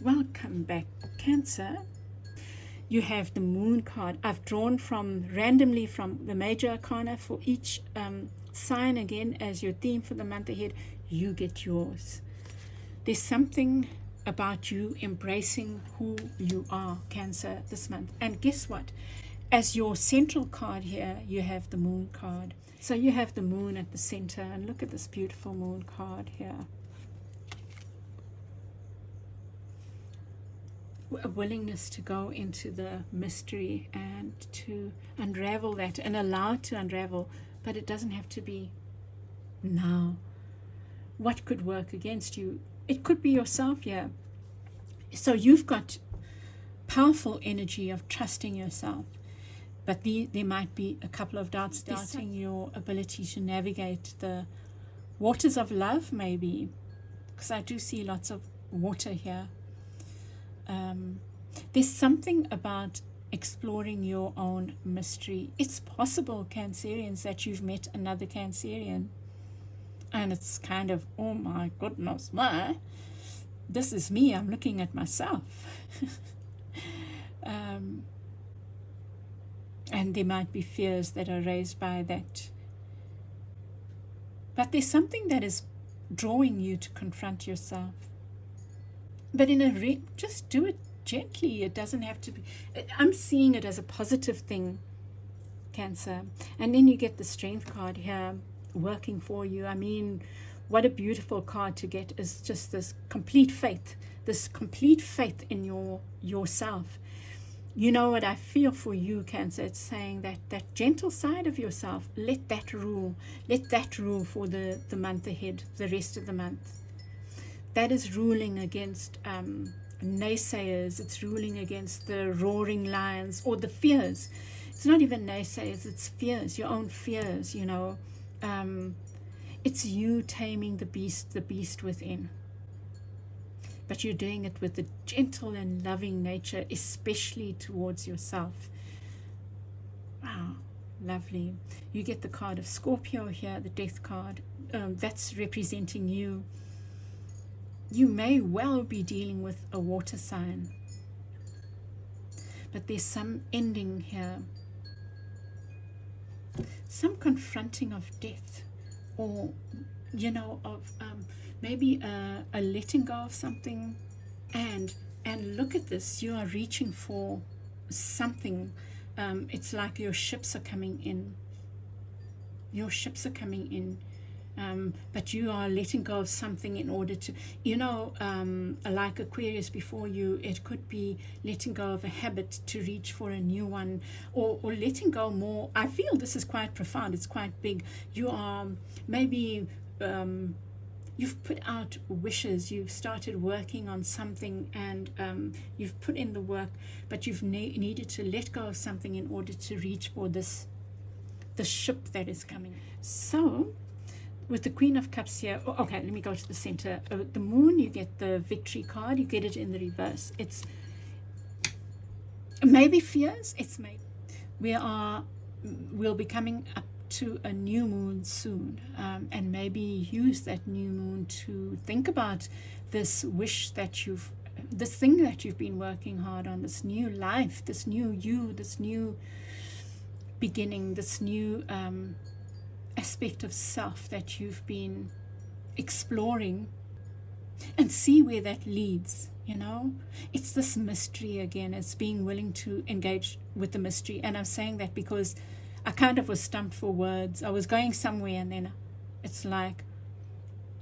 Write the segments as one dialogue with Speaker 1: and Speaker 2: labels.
Speaker 1: Welcome back, Cancer. You have the Moon card. I've drawn randomly from the major arcana for each sign again as your theme for the month ahead. You get yours. There's something about you embracing who you are, Cancer, this month. And guess what? As your central card here, you have the Moon card. So you have the Moon at the center, and look at this beautiful Moon card here. A willingness to go into the mystery and to unravel that and allow it to unravel, but it doesn't have to be now. What could work against you? It could be yourself here. So you've got powerful energy of trusting yourself, but there might be a couple of doubts doubting your ability to navigate the waters of love, maybe, because I do see lots of water here. There's something about exploring your own mystery. It's possible, Cancerians, that you've met another Cancerian and it's kind of, oh my goodness, this is me, I'm looking at myself. And there might be fears that are raised by that. But there's something that is drawing you to confront yourself. But just do it gently. It doesn't have to be. I'm seeing it as a positive thing, Cancer. And then you get the Strength card here working for you. I mean, what a beautiful card to get is just this complete faith in yourself. You know what I feel for you, Cancer? It's saying that gentle side of yourself, let that rule for the month ahead, the rest of the month. That is ruling against naysayers. It's ruling against the roaring lions or the fears. It's not even naysayers, it's fears, your own fears, you know. It's you taming the beast within. But you're doing it with a gentle and loving nature, especially towards yourself. Wow, lovely. You get the card of Scorpio here, the Death card. That's representing you. You may well be dealing with a water sign, but there's some ending here, some confronting of death, or of maybe a letting go of something. And look at this, you are reaching for something. It's like your ships are coming in. But you are letting go of something in order to, like Aquarius before you, it could be letting go of a habit to reach for a new one, or letting go more. I feel this is quite profound. It's quite big. You are maybe, you've put out wishes. You've started working on something and you've put in the work, but you've needed to let go of something in order to reach for the ship that is coming. So, with the Queen of Cups here, okay, let me go to the center. The Moon, you get the Victory card. You get it in the reverse. It's maybe fears. It's maybe we'll be coming up to a new moon soon, and maybe use that new moon to think about this wish this thing that you've been working hard on, this new life, this new you, this new beginning, this new aspect of self that you've been exploring, and see where that leads. It's this mystery again. It's being willing to engage with the mystery. And I'm saying that because I kind of was stumped for words. I was going somewhere and then it's like,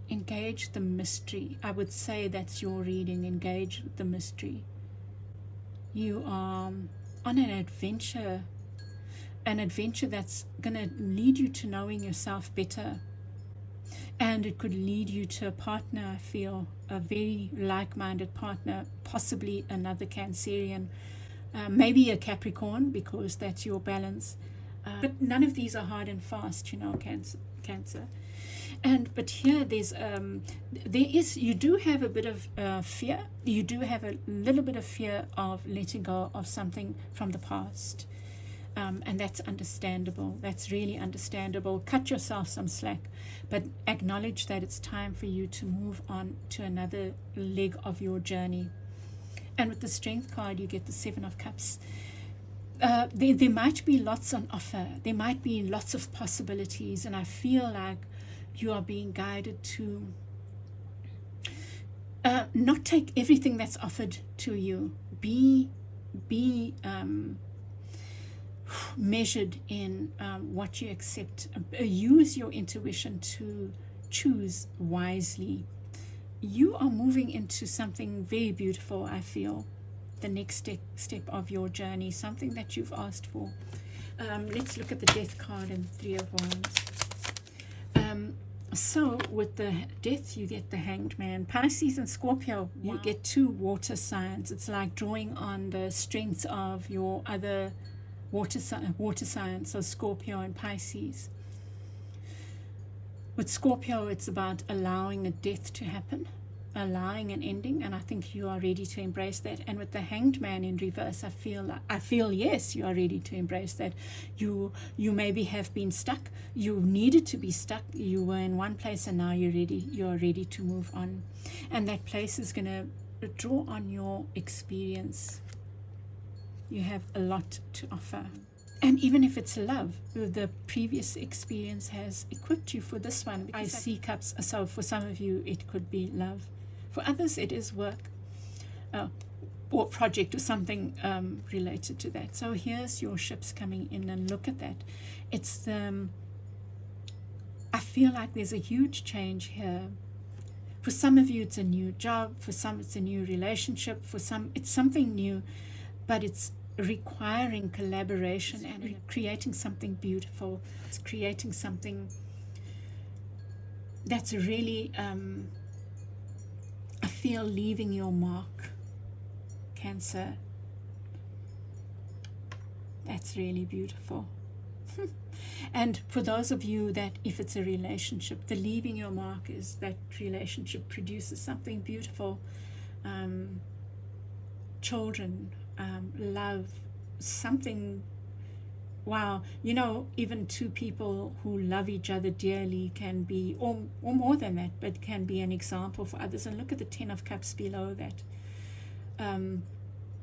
Speaker 1: engage the mystery. I would say that's your reading. Engage with the mystery. You are on an adventure that's going to lead you to knowing yourself better. And it could lead you to a partner, I feel, a very like-minded partner, possibly another Cancerian, maybe a Capricorn, because that's your balance. But none of these are hard and fast, Cancer. But here you do have a bit of fear. You do have a little bit of fear of letting go of something from the past. And that's understandable. That's really understandable. Cut yourself some slack, but acknowledge that it's time for you to move on to another leg of your journey. And with the Strength card, you get the Seven of Cups. There might be lots on offer. There might be lots of possibilities, and I feel like you are being guided to not take everything that's offered to you. Be measured in what you accept. Use your intuition to choose wisely. You are moving into something very beautiful, I feel. The next step of your journey, something that you've asked for. Let's look at the Death card and Three of Wands. So with the Death, you get the Hanged Man. Pisces and Scorpio, you get two water signs. It's like drawing on the strengths of your other water signs, so Scorpio and Pisces. With Scorpio, it's about allowing a death to happen, allowing an ending, and I think you are ready to embrace that. And with the Hanged Man in reverse, I feel yes, you are ready to embrace that. You maybe have been stuck. You needed to be stuck. You were in one place, and now you're ready to move on. And that place is going to draw on your experience. You have a lot to offer. And even if it's love, the previous experience has equipped you for this one. I see cups, so for some of you it could be love. For others it is work or project or something related to that. So here's your ships coming in, and look at that. It's I feel like there's a huge change here. For some of you it's a new job, for some it's a new relationship, for some it's something new, but it's requiring collaboration and creating something beautiful. It's creating something that's really I feel leaving your mark, Cancer. That's really beautiful. And for those of you that if it's a relationship, the leaving your mark is that relationship produces something beautiful. Children, love, something, wow, even two people who love each other dearly can be, or more than that, but can be an example for others. And look at the Ten of Cups below that.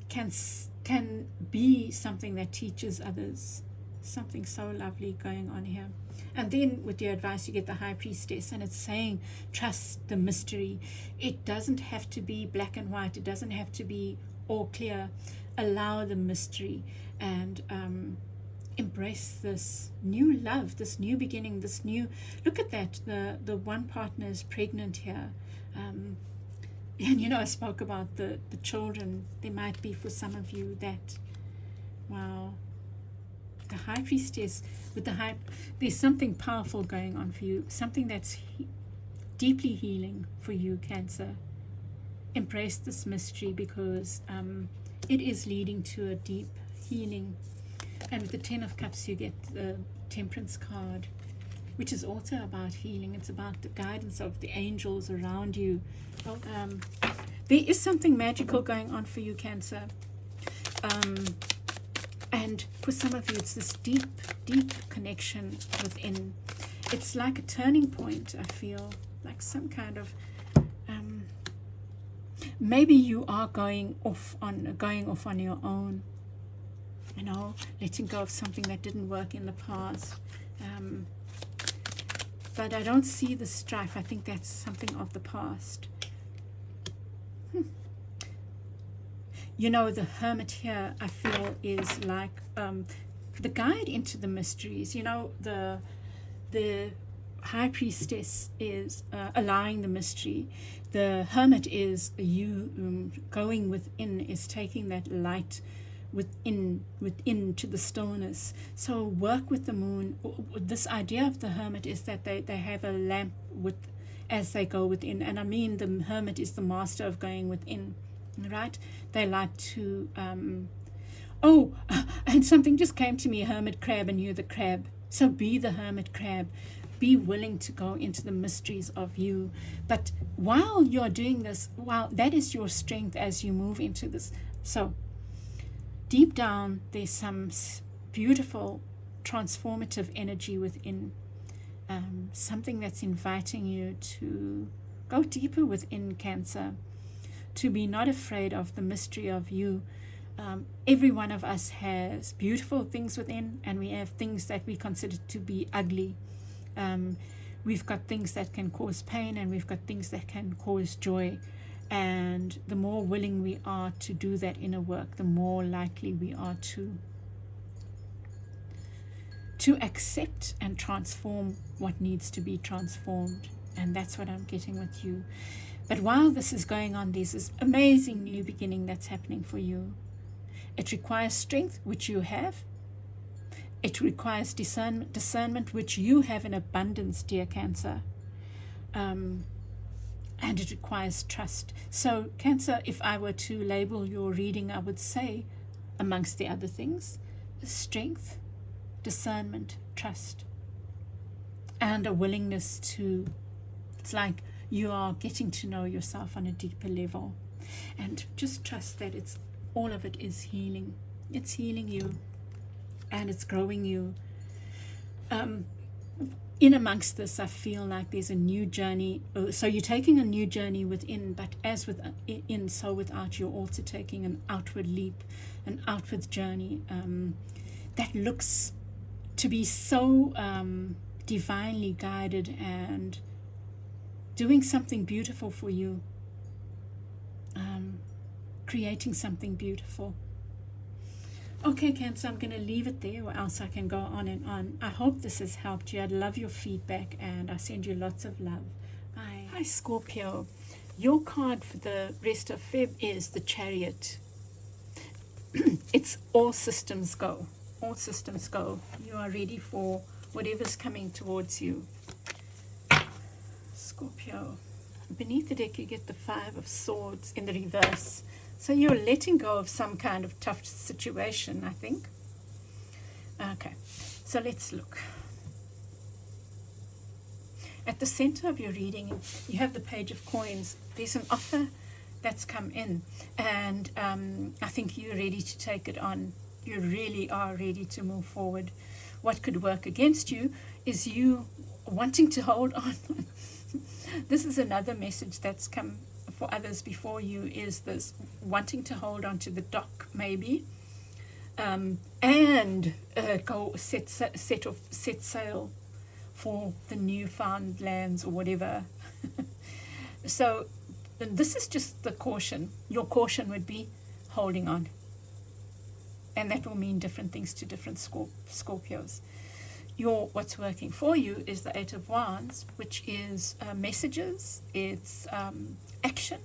Speaker 1: Can be something that teaches others. Something so lovely going on here. And then with your advice, you get the High Priestess, and it's saying trust the mystery. It doesn't have to be black and white. It doesn't have to be all clear. Allow the mystery and embrace this new love, this new beginning, this new, look at that, the one partner is pregnant here. And I spoke about the children. There might be for some of you that, wow, the High Priestess with the there's something powerful going on for you, something that's deeply healing for you, Cancer. Embrace this mystery because it is leading to a deep healing. And with the Ten of Cups, you get the Temperance card, which is also about healing. It's about the guidance of the angels around you. There is something magical going on for you, Cancer. And for some of you, it's this deep, deep connection within. It's like a turning point, I feel, like some kind of, maybe you are going off on your own, letting go of something that didn't work in the past. But I don't see the strife. I think that's something of the past. The Hermit here, I feel, is like the guide into the mysteries. The High Priestess is allowing the mystery. The Hermit is you going within, is taking that light within to the stillness. So work with the moon. This idea of the Hermit is that they have a lamp as they go within. And I mean, the Hermit is the master of going within. Right? They like to and something just came to me, hermit crab, and you're the crab. So be the hermit crab. Be willing to go into the mysteries of you. But while you're doing this, that is your strength as you move into this. So deep down, there's some beautiful transformative energy within, something that's inviting you to go deeper within, Cancer. to be not afraid of the mystery of you. Every one of us has beautiful things within, and we have things that we consider to be ugly. We've got things that can cause pain, and we've got things that can cause joy. And the more willing we are to do that inner work, the more likely we are to accept and transform what needs to be transformed. And that's what I'm getting with you. But while this is going on, there's this amazing new beginning that's happening for you. It requires strength, which you have. It requires discernment, which you have in abundance, dear Cancer. And it requires trust. So, Cancer, if I were to label your reading, I would say, amongst the other things, strength, discernment, trust, and a willingness to, it's like you are getting to know yourself on a deeper level. And just trust that all of it is healing. It's healing you, and it's growing you. In amongst this, I feel like there's a new journey. So you're taking a new journey within, but as within, so without, you're also taking an outward leap, an outward journey that looks to be so divinely guided and doing something beautiful for you, creating something beautiful. Okay, Cancer, I'm going to leave it there, or else I can go on and on. I hope this has helped you. I'd love your feedback, and I send you lots of love. Bye. Hi, Scorpio. Your card for the rest of Feb is the Chariot. It's all systems go. All systems go. You are ready for whatever's coming towards you. Scorpio. Beneath the deck, you get the 5 of Swords in the reverse. So you're letting go of some kind of tough situation, I think. Okay, so let's look. At the center of your reading, you have the Page of Coins. There's an offer that's come in, and I think you're ready to take it on. You really are ready to move forward. What could work against you is you wanting to hold on. This is another message that's come for others before you, is this wanting to hold on to the dock, maybe, and go set sail for the newfound lands or whatever. So this is just the caution. Your caution would be holding on, and that will mean different things to different Scorpios. What's working for you is the 8 of Wands, which is messages. It's action.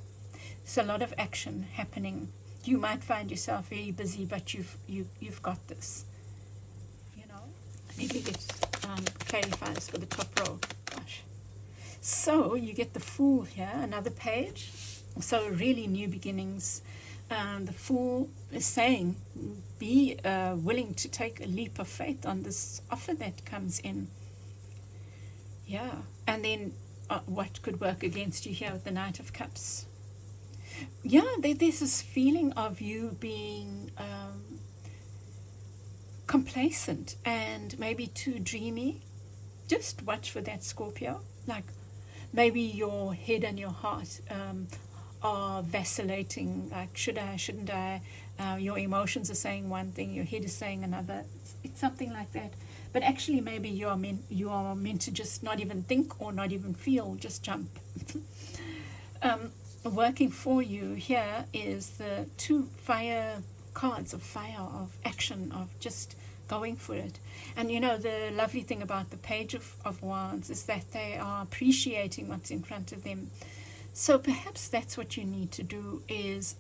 Speaker 1: There's a lot of action happening. You might find yourself very busy, but you've got this. You know, I need to get clarifiers for the top row. Gosh. So you get the Fool here, another page. So really new beginnings. The Fool is saying, be willing to take a leap of faith on this offer that comes in. Yeah. And then what could work against you here with the Knight of Cups? Yeah, there's this feeling of you being complacent and maybe too dreamy. Just watch for that, Scorpio. Like maybe your head and your heart are vacillating, like should I, shouldn't I? Your emotions are saying one thing, your head is saying another. It's something like that. But actually maybe you are meant to just not even think or not even feel, just jump. Working for you here is the 2 fire cards of fire, of action, of just going for it. And you know, the lovely thing about the Page of Wands is that they are appreciating what's in front of them. So perhaps that's what you need to do, is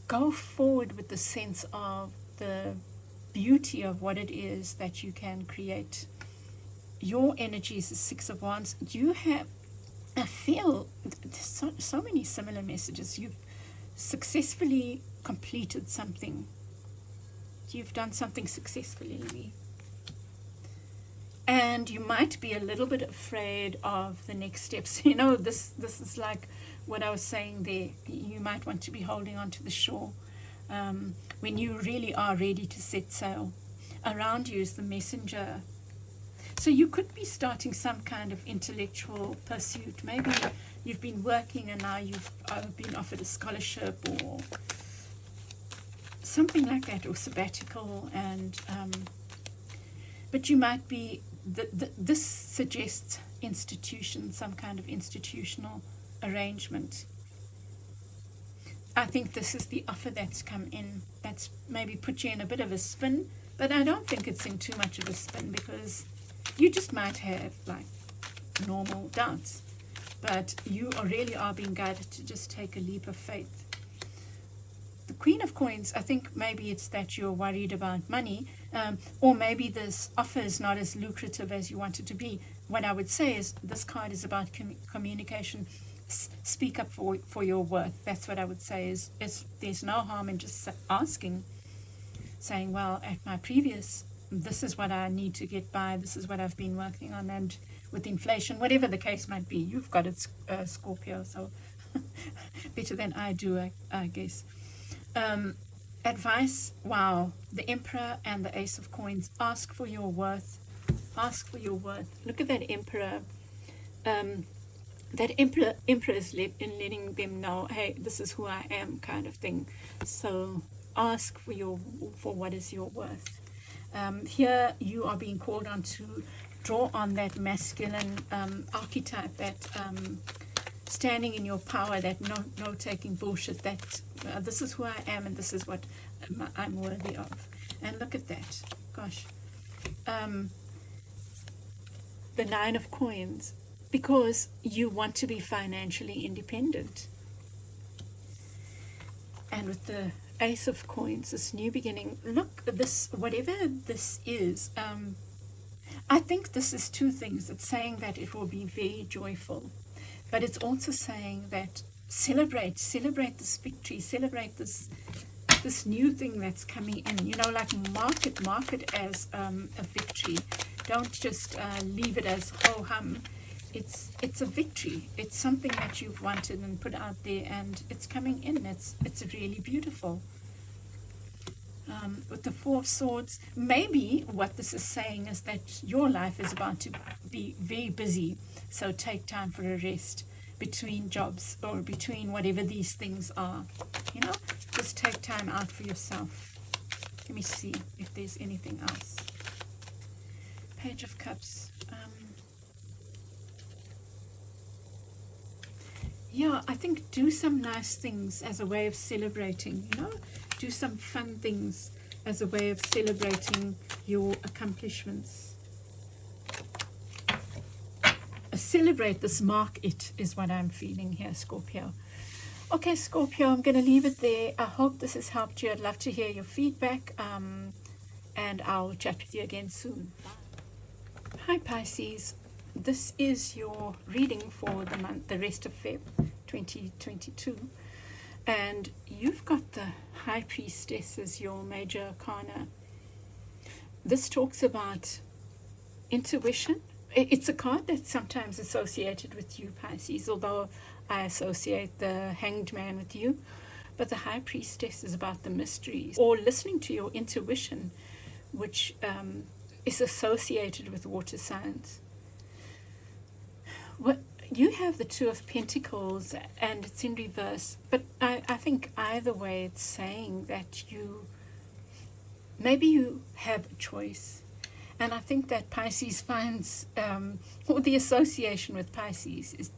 Speaker 1: go forward with the sense of the beauty of what it is that you can create. Your energy is the 6 of Wands. I feel there's so many similar messages. You've successfully completed something. You've done something successfully. And you might be a little bit afraid of the next steps. You know, this is like what I was saying there. You might want to be holding on to the shore when you really are ready to set sail. Around you is the Messenger. So you could be starting some kind of intellectual pursuit. Maybe you've been working and now you've been offered a scholarship or something like that, or sabbatical, and but you might be, this suggests institution, some kind of institutional arrangement. I think this is the offer that's come in, that's maybe put you in a bit of a spin, but I don't think it's in too much of a spin, because you just might have like normal doubts, but you really are being guided to just take a leap of faith. The Queen of Coins, I think maybe it's that you're worried about money, or maybe this offer is not as lucrative as you want it to be. What I would say is this card is about communication. Speak up for your worth. That's what I would say, is there's no harm in just asking, saying, well, at my previous, this is what I need to get by, this is what I've been working on, and with inflation, whatever the case might be, you've got it, Scorpio, so better than I do, I guess. Advice, wow, the Emperor and the Ace of Coins. Ask for your worth. Ask for your worth. Look at that Emperor. That Emperor is letting them know, hey, this is who I am, kind of thing. So ask for what is your worth. Here you are being called on to draw on that masculine archetype, that standing in your power, that no taking bullshit, that this is who I am and this is what I'm worthy of. And look at that, gosh. The Nine of Coins, because you want to be financially independent. And with the Ace of Coins, this new beginning, look, this, whatever this is, I think this is two things. It's saying that it will be very joyful, but it's also saying that celebrate this victory, celebrate this new thing that's coming in, like mark it as a victory. Don't just leave it as ho-hum. It's a victory. It's something that you've wanted and put out there, and it's coming in. It's really beautiful. With the Four of Swords, maybe what this is saying is that your life is about to be very busy, so take time for a rest between jobs or between whatever these things are. Just take time out for yourself. Let me see if there's anything else. Page of Cups. Yeah, I think do some nice things as a way of celebrating, do some fun things as a way of celebrating your accomplishments. Celebrate this, mark it, is what I'm feeling here, Scorpio. Okay, Scorpio, I'm going to leave it there. I hope this has helped you. I'd love to hear your feedback, and I'll chat with you again soon. Bye. Hi, Pisces. This is your reading for the month, the rest of Feb 2022, and you've got the High Priestess as your major arcana. This talks about intuition. It's a card that's sometimes associated with you, Pisces, although I associate the Hanged Man with you. But the High Priestess is about the mysteries, or listening to your intuition, which is associated with water signs. You have the Two of Pentacles, and it's in reverse, but I think either way it's saying that maybe you have a choice. And I think that Pisces finds, or the association with Pisces is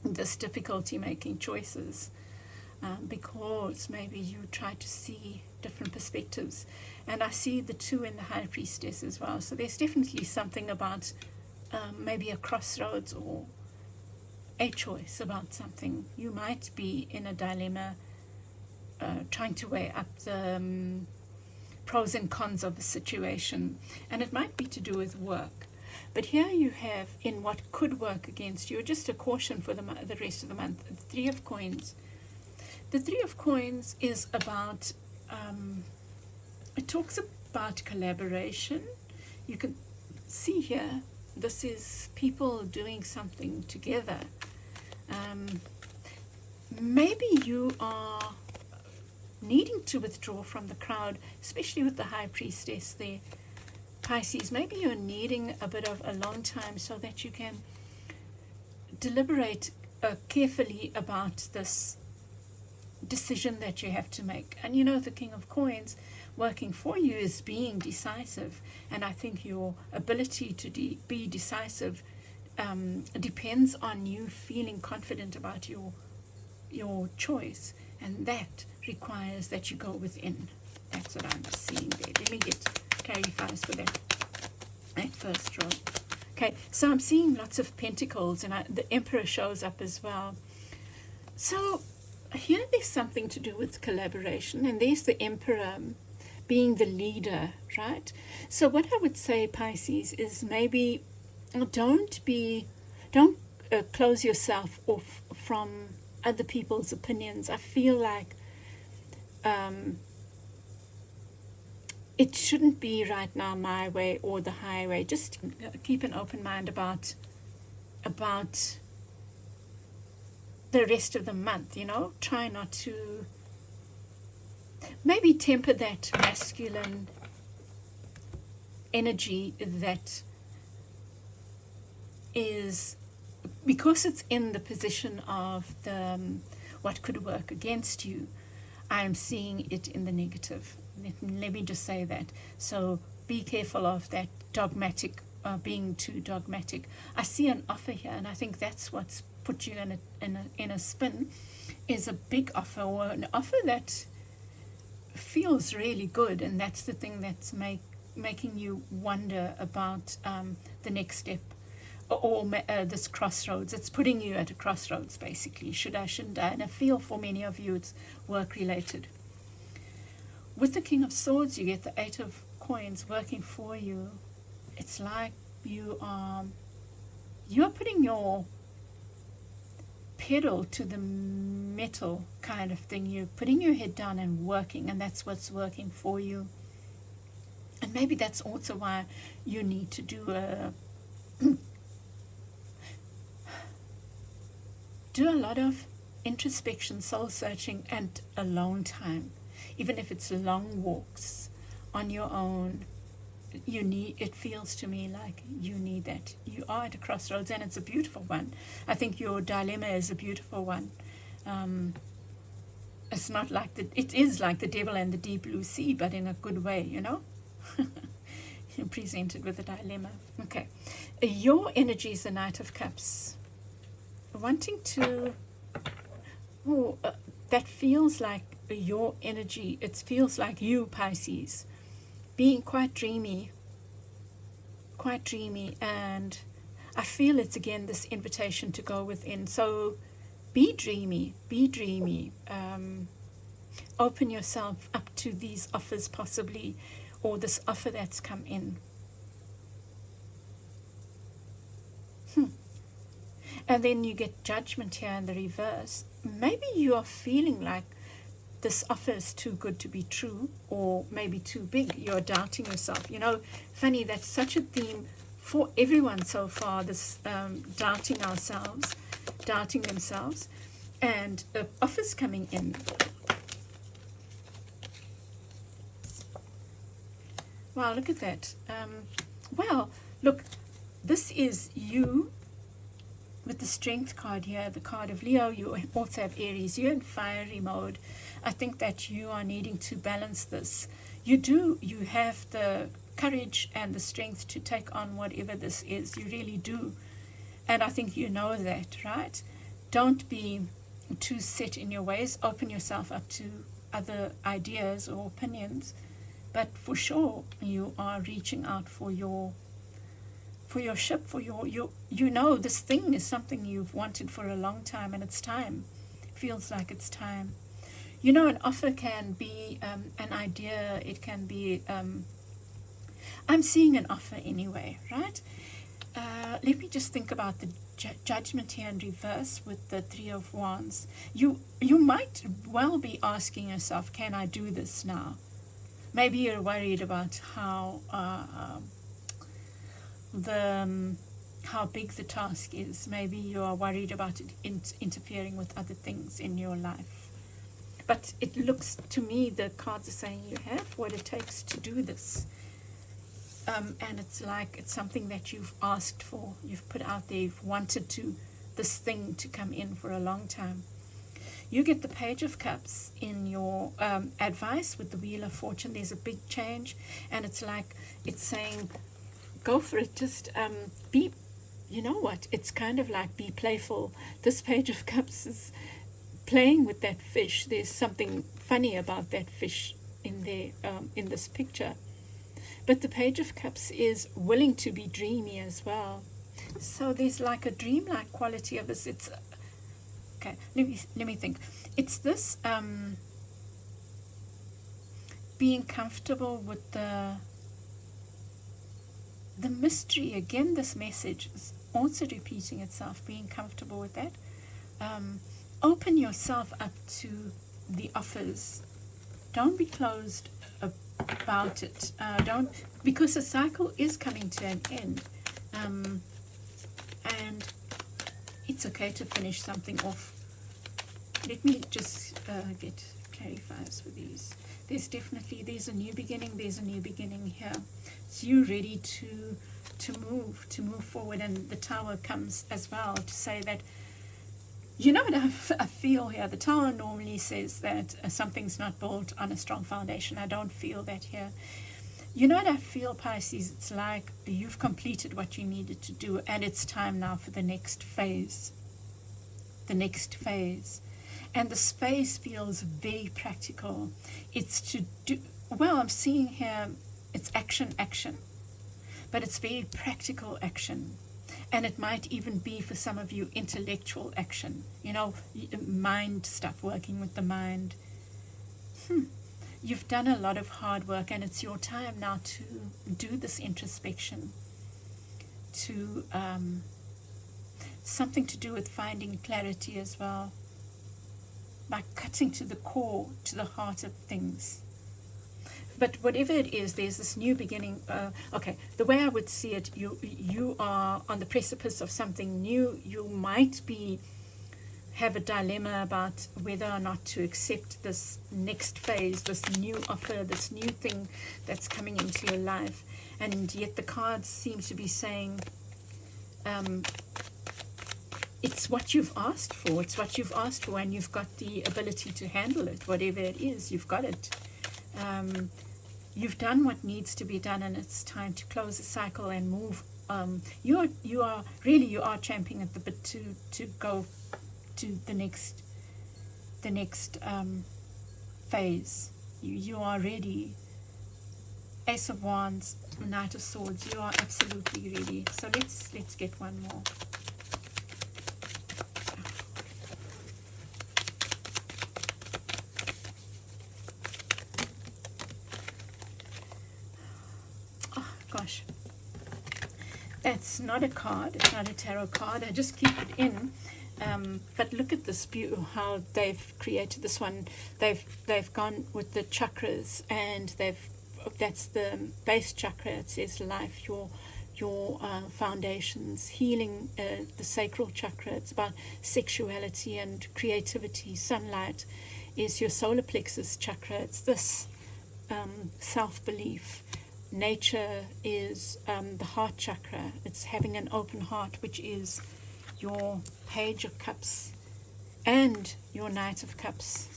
Speaker 1: this difficulty making choices, because maybe you try to see different perspectives. And I see the two in the High Priestess as well. So there's definitely something about maybe a crossroads or a choice about something. You might be in a dilemma, trying to weigh up the pros and cons of a situation, and it might be to do with work. But here you have, in what could work against you, just a caution for the rest of the month, the Three of Coins. The Three of Coins is about, it talks about collaboration. You can see here, this is people doing something together. Maybe you are needing to withdraw from the crowd, especially with the High Priestess there, Pisces, maybe you're needing a bit of a long time so that you can deliberate carefully about this decision that you have to make. And you know, the King of Coins working for you is being decisive, and I think your ability to be decisive depends on you feeling confident about your choice, and that requires that you go within. That's what I'm seeing there. Let me get clarifiers for that first row. Okay, so I'm seeing lots of pentacles, and the Emperor shows up as well. So here there's something to do with collaboration, and there's the Emperor being the leader, right? So what I would say, Pisces, is maybe don't close yourself off from other people's opinions. I feel like it shouldn't be right now my way or the highway. Just keep an open mind about the rest of the month, you know. Try not to, maybe temper that masculine energy that is, because it's in the position of the what could work against you. I am seeing it in the negative. Let me just say that. So be careful of that dogmatic, being too dogmatic. I see an offer here, and I think that's what's put you in a spin, is a big offer, or an offer that feels really good, and that's the thing that's making you wonder about the next step, or this crossroads. It's putting you at a crossroads, basically. Should I, shouldn't I? And I feel for many of you it's work related. With the King of Swords, you get the Eight of Coins working for you. It's like you're putting your pedal to the metal kind of thing. You're putting your head down and working, and that's what's working for you. And maybe that's also why you need to do a lot of introspection, soul searching, and alone time. Even if it's long walks on your own, it feels to me like you need that. You are at a crossroads, and it's a beautiful one. I think your dilemma is a beautiful one. It's not like it is like the devil and the deep blue sea, but in a good way, you know. You're presented with a dilemma. Okay, your energy is the Knight of Cups. Wanting to, that feels like your energy. It feels like you, Pisces, being quite dreamy, and I feel it's again this invitation to go within. So be dreamy, open yourself up to these offers possibly, or this offer that's come in. And then you get Judgment here in the reverse. Maybe you are feeling like this offer is too good to be true, or maybe too big. You're doubting yourself. You know, funny, that's such a theme for everyone so far, this doubting themselves, and offers coming in. Wow, look at that. Well, look, this is you with the Strength card here, the card of Leo. You also have Aries. You're in fiery mode. I think that you are needing to balance this. You have the courage and the strength to take on whatever this is. You really do. And I think you know that, right? Don't be too set in your ways. Open yourself up to other ideas or opinions. But for sure, you are reaching out for your ship, for your this thing is something you've wanted for a long time, and it's time. It feels like it's time. You know, an offer can be an idea. It can be, I'm seeing an offer anyway, right? Let me just think about the Judgment here in reverse with the Three of Wands. You might well be asking yourself, can I do this now? Maybe you're worried about how big the task is. Maybe you are worried about it interfering with other things in your life. But it looks to me, the cards are saying you have what it takes to do this. and it's like it's something that you've asked for, you've put out there, you've wanted this thing to come in for a long time. You get the Page of Cups in your advice with the Wheel of Fortune. There's a big change, and it's like it's saying, go for it. Just be, you know what? It's kind of like be playful. This Page of Cups is playing with that fish. There's something funny about that fish in there, in this picture. But the Page of Cups is willing to be dreamy as well. So there's like a dreamlike quality of this. It's okay. Let me think. It's this being comfortable with the mystery. Again, this message is also repeating itself. Being comfortable with that. Open yourself up to the offers. Don't be closed about it. Because the cycle is coming to an end. And it's okay to finish something off. Let me just get clarifiers for these. There's a new beginning here. So you're ready to move forward, and the Tower comes as well to say that, you know what I feel here. The Tower normally says that something's not built on a strong foundation. I don't feel that here. You know what I feel, Pisces? It's like you've completed what you needed to do, and it's time now for the next phase. The next phase. And the space feels very practical. It's to do, well, I'm seeing here, it's action, but it's very practical action. And it might even be for some of you intellectual action, mind stuff, working with the mind. You've done a lot of hard work, and it's your time now to do this introspection, to something to do with finding clarity as well, by cutting to the core, to the heart of things. But whatever it is, there's this new beginning. Okay, the way I would see it, you are on the precipice of something new. You might have a dilemma about whether or not to accept this next phase, this new offer, this new thing that's coming into your life. And yet the cards seem to be saying, it's what you've asked for. It's what you've asked for, and you've got the ability to handle it. Whatever it is, you've got it. You've done what needs to be done, and it's time to close the cycle and move. You are champing at the bit to go to the next phase. You are ready. Ace of Wands, Knight of Swords. You are absolutely ready. So let's get one more. Gosh, that's not a card. It's not a tarot card. I just keep it in. But look at this view, how they've created this one. They've gone with the chakras, and that's the base chakra. It says life, your foundations, healing, the sacral chakra. It's about sexuality and creativity. Sunlight is your solar plexus chakra. It's this self-belief. Nature is the heart chakra. It's having an open heart, which is your Page of Cups and your Knight of Cups.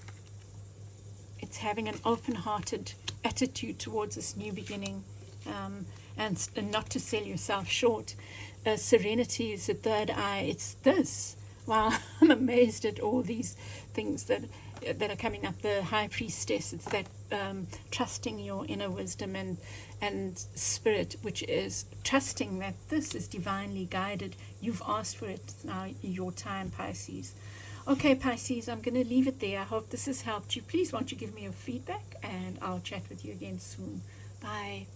Speaker 1: It's having an open-hearted attitude towards this new beginning, and not to sell yourself short. Serenity is the third eye. It's this. Wow, I'm amazed at all these things that are coming up. The High Priestess, it's that trusting your inner wisdom and spirit, which is trusting that this is divinely guided. You've asked for it. It's now your time, Pisces. Okay, Pisces, I'm going to leave it there. I hope this has helped you. Please won't you give me your feedback, and I'll chat with you again soon. Bye.